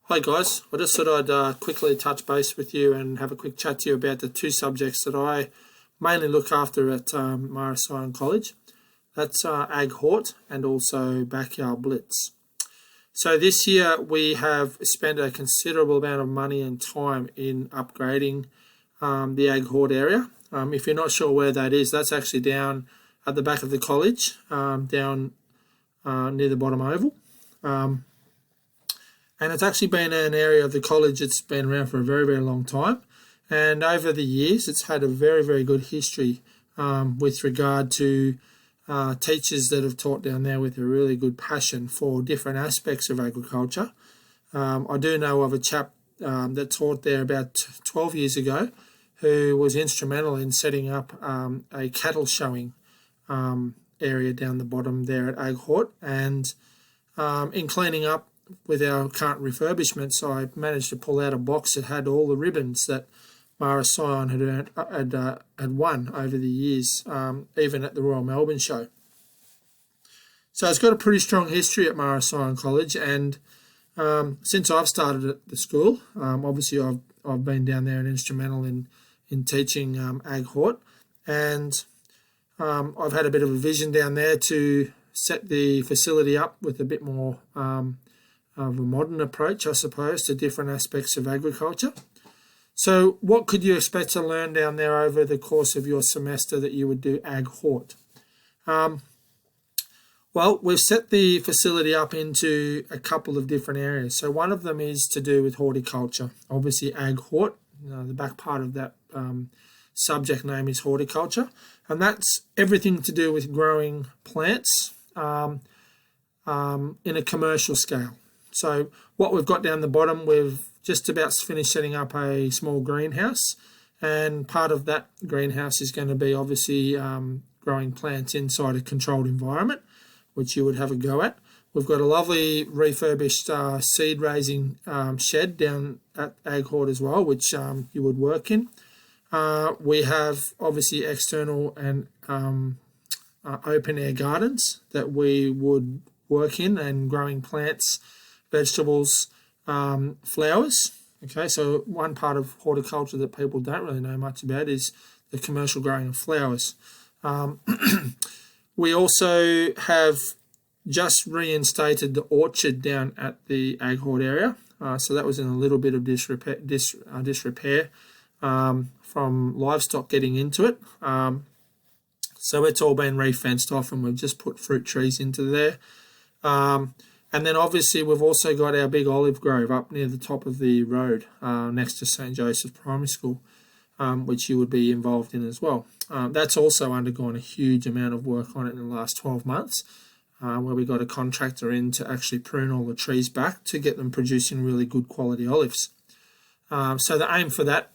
Hi guys, I just thought I'd quickly touch base with you and have a quick chat to you about the two subjects that I mainly look after at Mara Sion College. That's Ag Hort and also Backyard Blitz. So this year we have spent a considerable amount of money and time in upgrading the Ag Hort area. If you're not sure where that is, that's actually down at the back of the college, down near the bottom oval. And it's actually been an area of the college that's been around for a very, very long time. And over the years, it's had a very, very good history with regard to teachers that have taught down there with a really good passion for different aspects of agriculture. I do know of a chap that taught there about 12 years ago who was instrumental in setting up a cattle showing area down the bottom there at Ag Hort, and in cleaning up with our current refurbishments, I managed to pull out a box that had all the ribbons that Mara Sion had won over the years, even at the Royal Melbourne Show. So it's got a pretty strong history at Mara Sion College, and since I've started at the school, obviously I've been down there and instrumental in teaching Ag Hort, and I've had a bit of a vision down there to set the facility up with a bit more of a modern approach, I suppose, to different aspects of agriculture. So what could you expect to learn down there over the course of your semester that you would do Ag Hort? Well, we've set the facility up into a couple of different areas. So one of them is to do with horticulture. Obviously, Ag Hort, the back part of that subject name is horticulture, and that's everything to do with growing plants in a commercial scale. So what we've got down the bottom, we've just about finished setting up a small greenhouse, and part of that greenhouse is going to be obviously growing plants inside a controlled environment, which you would have a go at. We've got a lovely refurbished seed raising shed down at Ag Hort as well, which you would work in. We have obviously external and open air gardens that we would work in, and growing plants, vegetables, flowers. Okay, so one part of horticulture that people don't really know much about is the commercial growing of flowers. We also have just reinstated the orchard down at the Ag Hort area. So that was in a little bit of disrepair from livestock getting into it. So it's all been re-fenced off, and we've just put fruit trees into there. And then obviously we've also got our big olive grove up near the top of the road next to St. Joseph's Primary School, which you would be involved in as well. That's also undergone a huge amount of work on it in the last 12 months, where we got a contractor in to actually prune all the trees back to get them producing really good quality olives. So the aim for that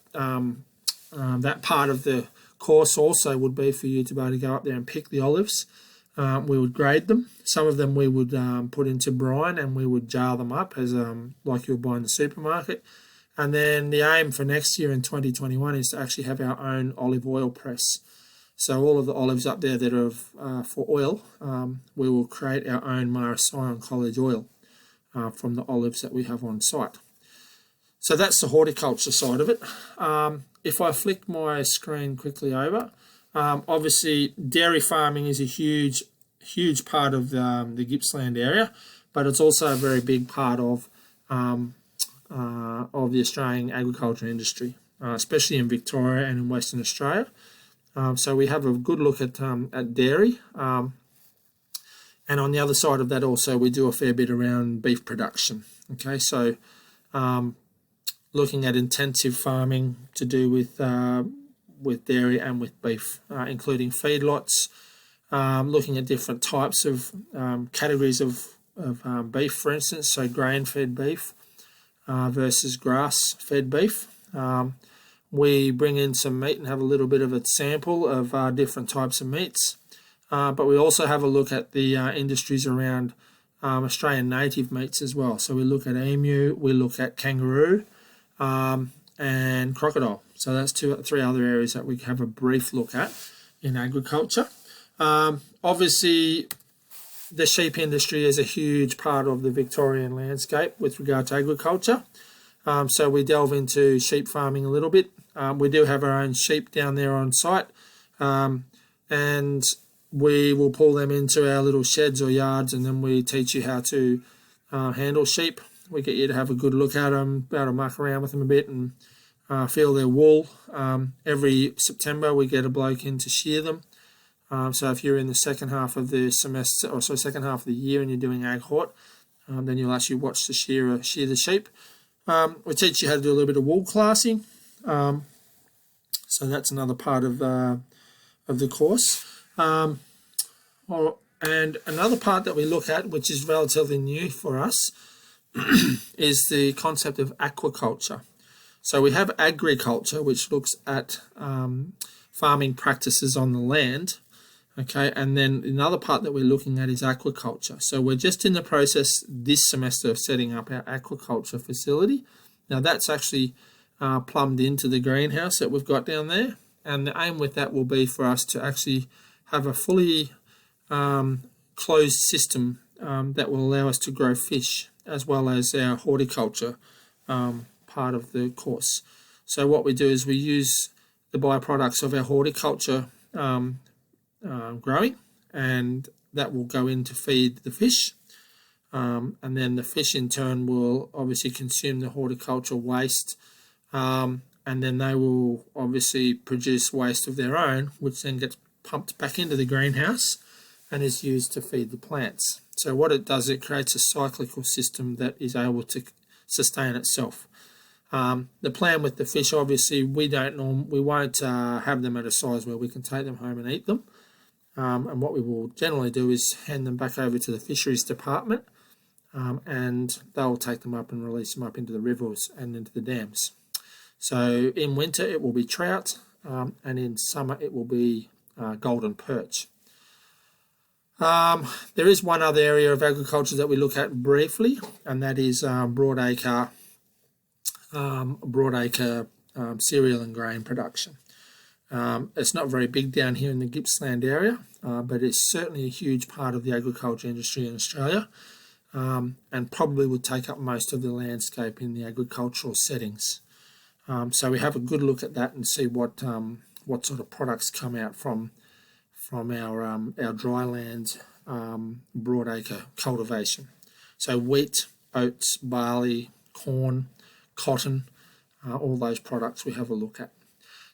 part of the course also would be for you to be able to go up there and pick the olives. We would grade them. Some of them we would put into brine, and we would jar them up as like you would buy in the supermarket. And then the aim for next year in 2021 is to actually have our own olive oil press. So all of the olives up there that are for oil, we will create our own Mara Sion College oil from the olives that we have on site. So that's the horticulture side of it. If I flick my screen quickly over, obviously dairy farming is a huge part of the Gippsland area, but it's also a very big part of the Australian agriculture industry, especially in Victoria and in Western Australia. So we have a good look at dairy, and on the other side of that also we do a fair bit around beef production. Okay, so looking at intensive farming to do with dairy and with beef, including feedlots, looking at different types of categories of beef, for instance, so grain-fed beef versus grass-fed beef. We bring in some meat and have a little bit of a sample of different types of meats, but we also have a look at the industries around Australian native meats as well. So we look at emu, we look at kangaroo, and crocodile. So that's three other areas that we have a brief look at in agriculture. Obviously, the sheep industry is a huge part of the Victorian landscape with regard to agriculture. So we delve into sheep farming a little bit. We do have our own sheep down there on site, and we will pull them into our little sheds or yards, and then we teach you how to handle sheep. We get you to have a good look at them, be able to muck around with them a bit and feel their wool. Every September we get a bloke in to shear them. So if you're in the second half of the semester, or second half of the year, and you're doing ag hort, then you'll actually watch the shearer shear the sheep. We teach you how to do a little bit of wool classing. So that's another part of the course. And another part that we look at, which is relatively new for us, is the concept of aquaculture. So we have agriculture, which looks at farming practices on the land, okay, and then another part that we're looking at is aquaculture. So we're just in the process this semester of setting up our aquaculture facility. Now that's actually plumbed into the greenhouse that we've got down there, and the aim with that will be for us to actually have a fully closed system that will allow us to grow fish, as well as our horticulture part of the course. So what we do is we use the byproducts of our horticulture growing, and that will go in to feed the fish, and then the fish in turn will obviously consume the horticultural waste, and then they will obviously produce waste of their own, which then gets pumped back into the greenhouse and is used to feed the plants. So what it does, it creates a cyclical system that is able to sustain itself. The plan with the fish, obviously, we won't have them at a size where we can take them home and eat them. And what we will generally do is hand them back over to the fisheries department, and they'll take them up and release them up into the rivers and into the dams. So in winter it will be trout, and in summer it will be golden perch. There is one other area of agriculture that we look at briefly, and that is broadacre cereal and grain production. It's not very big down here in the Gippsland area, but it's certainly a huge part of the agriculture industry in Australia, and probably would take up most of the landscape in the agricultural settings. So we have a good look at that and see what sort of products come out from our dryland broadacre cultivation. So wheat, oats, barley, corn, cotton, all those products we have a look at.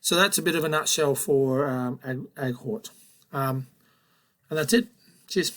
So that's a bit of a nutshell for ag hort. And that's it. Cheers.